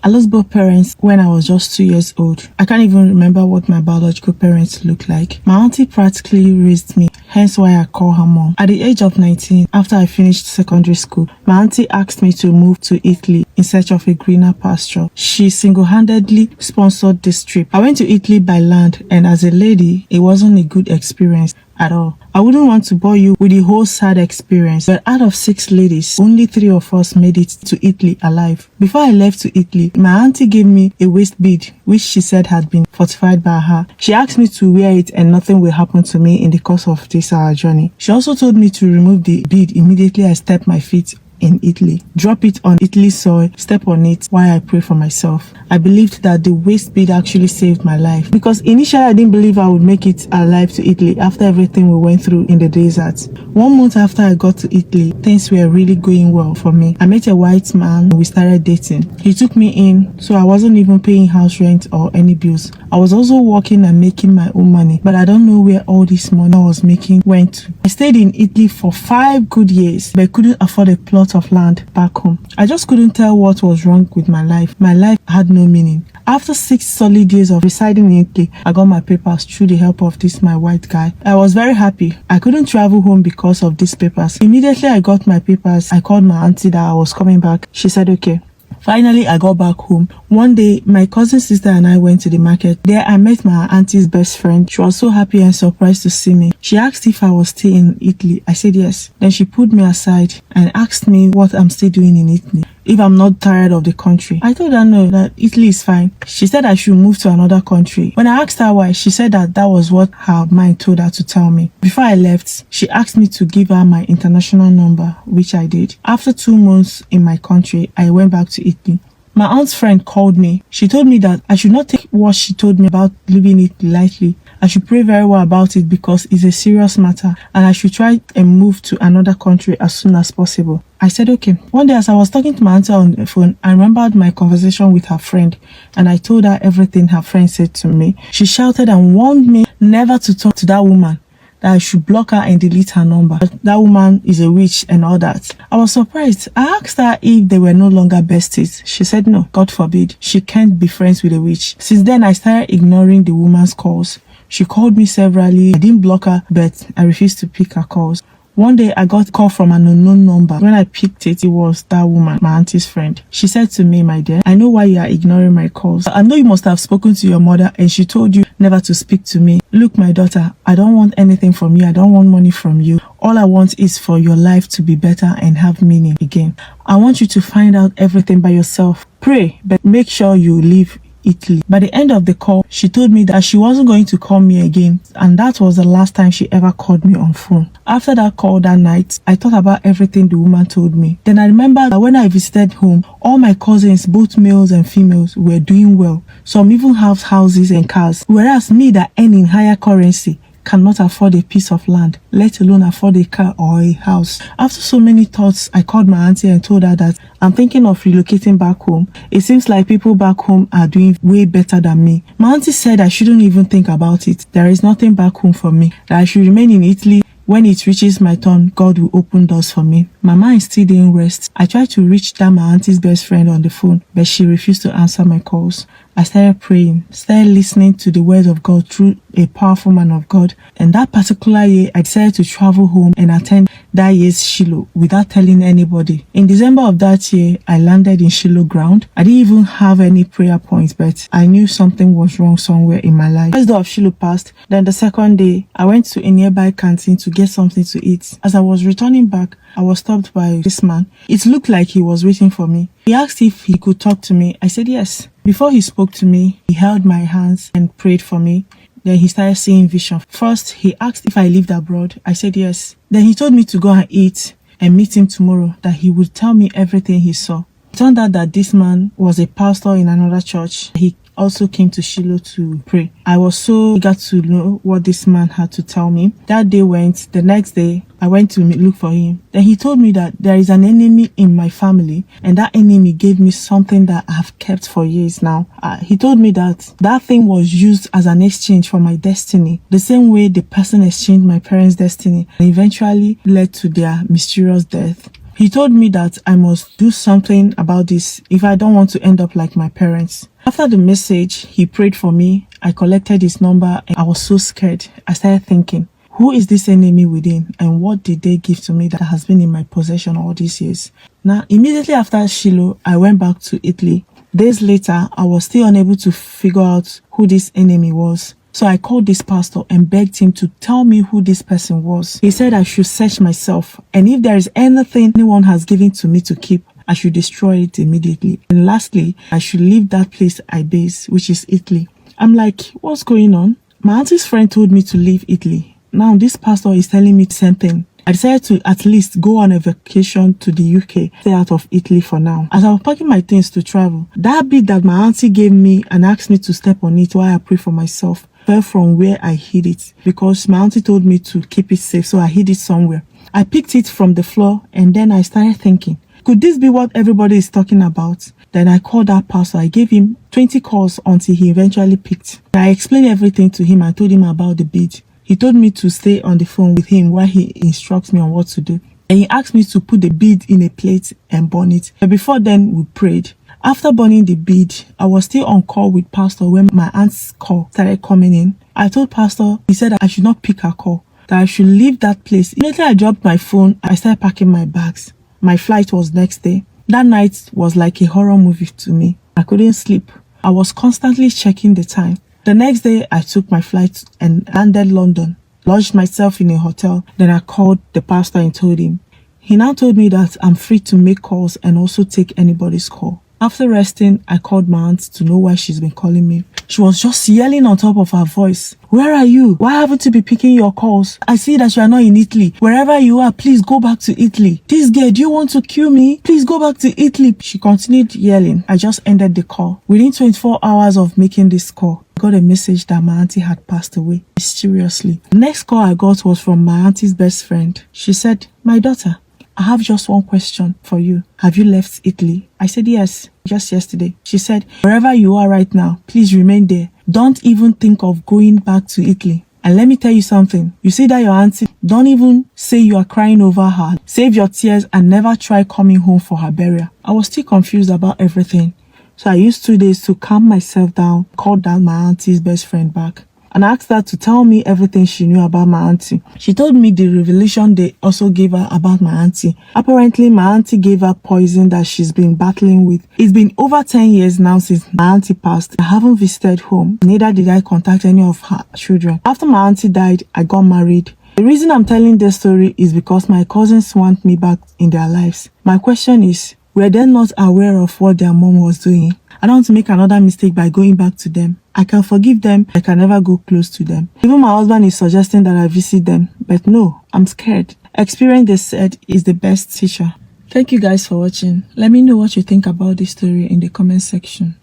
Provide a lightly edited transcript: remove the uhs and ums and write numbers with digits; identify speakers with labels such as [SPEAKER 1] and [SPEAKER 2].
[SPEAKER 1] I lost both parents when I was just 2 years old. I can't even remember what my biological parents looked like. My auntie practically raised me, hence why I call her mom. At the age of 19, after I finished secondary school, my auntie asked me to move to Italy in search of a greener pasture. She single-handedly sponsored this trip. I went to Italy by land, and as a lady, it wasn't a good experience at all. I wouldn't want to bore you with the whole sad experience, but out of 6 ladies, only 3 of us made it to Italy alive. Before I left to Italy, my auntie gave me a waist bead, which she said had been fortified by her. She asked me to wear it and nothing will happen to me in the course of this our journey. She also told me to remove the bead immediately I stepped my feet in Italy. Drop it on Italy soil, step on it while I pray for myself. I believed that the waist bead actually saved my life, because initially I didn't believe I would make it alive to Italy after everything we went through in the desert. 1 month after I got to Italy, things were really going well for me. I met a white man and we started dating. He took me in, so I wasn't even paying house rent or any bills. I was also working and making my own money, but I don't know where all this money I was making went to. I stayed in Italy for 5 good years, but couldn't afford a plot of land back home. I just couldn't tell what was wrong with my life. My life had no meaning. After 6 solid years of residing in Italy, I got my papers through the help of this my white guy. I was very happy. I couldn't travel home because of these papers. Immediately I got my papers, I called my auntie that I was coming back. She said okay. Finally, I got back home. One day, my cousin sister and I went to the market. There, I met my auntie's best friend. She was so happy and surprised to see me. She asked if I was still in Italy. I said yes. Then she pulled me aside and asked me what I'm still doing in Italy, if I'm not tired of the country. I told her no, that Italy is fine. She said I should move to another country. When I asked her why, she said that was what her mind told her to tell me. Before I left, she asked me to give her my international number, which I did. After 2 months in my country, I went back to Italy. My aunt's friend called me. She told me that I should not take what she told me about leaving it lightly. I should pray very well about it because it's a serious matter and I should try and move to another country as soon as possible. I said okay. One day as I was talking to my auntie on the phone, I remembered my conversation with her friend and I told her everything her friend said to me. She shouted and warned me never to talk to that woman, that I should block her and delete her number. That woman is a witch and all that. I was surprised. I asked her if they were no longer besties. She said no, God forbid. She can't be friends with a witch. Since then, I started ignoring the woman's calls. She called me severally. I didn't block her, but I refused to pick her calls. One day, I got a call from an unknown number. When I picked it, it was that woman, my auntie's friend. She said to me, my dear, I know why you are ignoring my calls. I know you must have spoken to your mother and she told you never to speak to me. Look, my daughter, I don't want anything from you. I don't want money from you. All I want is for your life to be better and have meaning again. I want you to find out everything by yourself. Pray, but make sure you leave Italy. By the end of the call, she told me that she wasn't going to call me again, and that was the last time she ever called me on phone. After that call that night, I thought about everything the woman told me. Then I remembered that when I visited home, all my cousins, both males and females, were doing well. Some even have houses and cars, whereas me that earn in higher currency cannot afford a piece of land, let alone afford a car or a house. After so many thoughts, I called my auntie and told her that I'm thinking of relocating back home. It seems like people back home are doing way better than me. My auntie said I shouldn't even think about it. There is nothing back home for me, that I should remain in Italy. When it reaches my turn, God will open doors for me. My mind still didn't rest. I tried to reach that my auntie's best friend on the phone, but she refused to answer my calls. I started praying, started listening to the word of God through a powerful man of God. And that particular year, I decided to travel home and attend that year's Shiloh without telling anybody. In December of that year, I landed in Shiloh ground. I didn't even have any prayer points, but I knew something was wrong somewhere in my life. The first day of Shiloh passed. Then the second day, I went to a nearby canteen to get something to eat. As I was returning back, I was stopped by this man. It looked like he was waiting for me. He asked if he could talk to me. I said yes. Before he spoke to me, he held my hands and prayed for me. Then he started seeing vision. First, he asked if I lived abroad. I said yes. Then he told me to go and eat and meet him tomorrow, that he would tell me everything he saw. It turned out that this man was a pastor in another church. He also came to Shiloh to pray. I was so eager to know what this man had to tell me. That day went. The next day, I went to look for him. Then he told me that there is an enemy in my family, and that enemy gave me something that I have kept for years now. He told me that that thing was used as an exchange for my destiny, the same way the person exchanged my parents' destiny and eventually led to their mysterious death. He told me that I must do something about this if I don't want to end up like my parents. After the message, he prayed for me. I collected his number and I was so scared. I started thinking, who is this enemy within and what did they give to me that has been in my possession all these years? Now, immediately after Shiloh, I went back to Italy. Days later, I was still unable to figure out who this enemy was. So I called this pastor and begged him to tell me who this person was. He said I should search myself, and if there is anything anyone has given to me to keep, I should destroy it immediately. And lastly, I should leave that place I base, which is Italy. I'm like, what's going on? My auntie's friend told me to leave Italy. Now this pastor is telling me the same thing. I decided to at least go on a vacation to the UK, stay out of Italy for now. As I was packing my things to travel, that bit that my auntie gave me and asked me to step on it while I pray for myself fell from where I hid it because my auntie told me to keep it safe, so I hid it somewhere. I picked it from the floor and then I started thinking, could this be what everybody is talking about? Then I called that pastor. I gave him 20 calls until he eventually picked. I explained everything to him. I told him about the bead. He told me to stay on the phone with him while he instructs me on what to do. And he asked me to put the bead in a plate and burn it. But before then, we prayed. After burning the bead, I was still on call with Pastor when my aunt's call started coming in. I told Pastor, he said that I should not pick her call, that I should leave that place. Immediately I dropped my phone, I started packing my bags. My flight was next day. That night was like a horror movie to me. I couldn't sleep. I was constantly checking the time. The next day, I took my flight and landed London, lodged myself in a hotel. Then I called the pastor and told him. He now told me that I'm free to make calls and also take anybody's call. After resting, I called my aunt to know why she's been calling me. She was just yelling on top of her voice. Where are you? Why haven't you been picking your calls? I see that you are not in Italy. Wherever you are, please go back to Italy. This girl, do you want to kill me? Please go back to Italy. She continued yelling. I just ended the call. Within 24 hours of making this call, I got a message that my auntie had passed away mysteriously. The next call I got was from my auntie's best friend. She said, my daughter, I have just one question for you. Have you left Italy? I said yes, just yesterday. She said, wherever you are right now, please remain there. Don't even think of going back to Italy. And let me tell you something. You see that your auntie, don't even say you are crying over her. Save your tears and never try coming home for her burial. I was still confused about everything. So I used 2 days to calm myself down, called down my auntie's best friend back, and asked her to tell me everything she knew about my auntie. She told me the revelation they also gave her about my auntie. Apparently, my auntie gave her poison that she's been battling with. It's been over 10 years now since my auntie passed. I haven't visited home, neither did I contact any of her children. After my auntie died, I got married. The reason I'm telling this story is because my cousins want me back in their lives. My question is, were they not aware of what their mom was doing? I don't want to make another mistake by going back to them. I can forgive them, I can never go close to them. Even my husband is suggesting that I visit them, but no, I'm scared. Experience, they said, is the best teacher. Thank you guys for watching. Let me know what you think about this story in the comment section.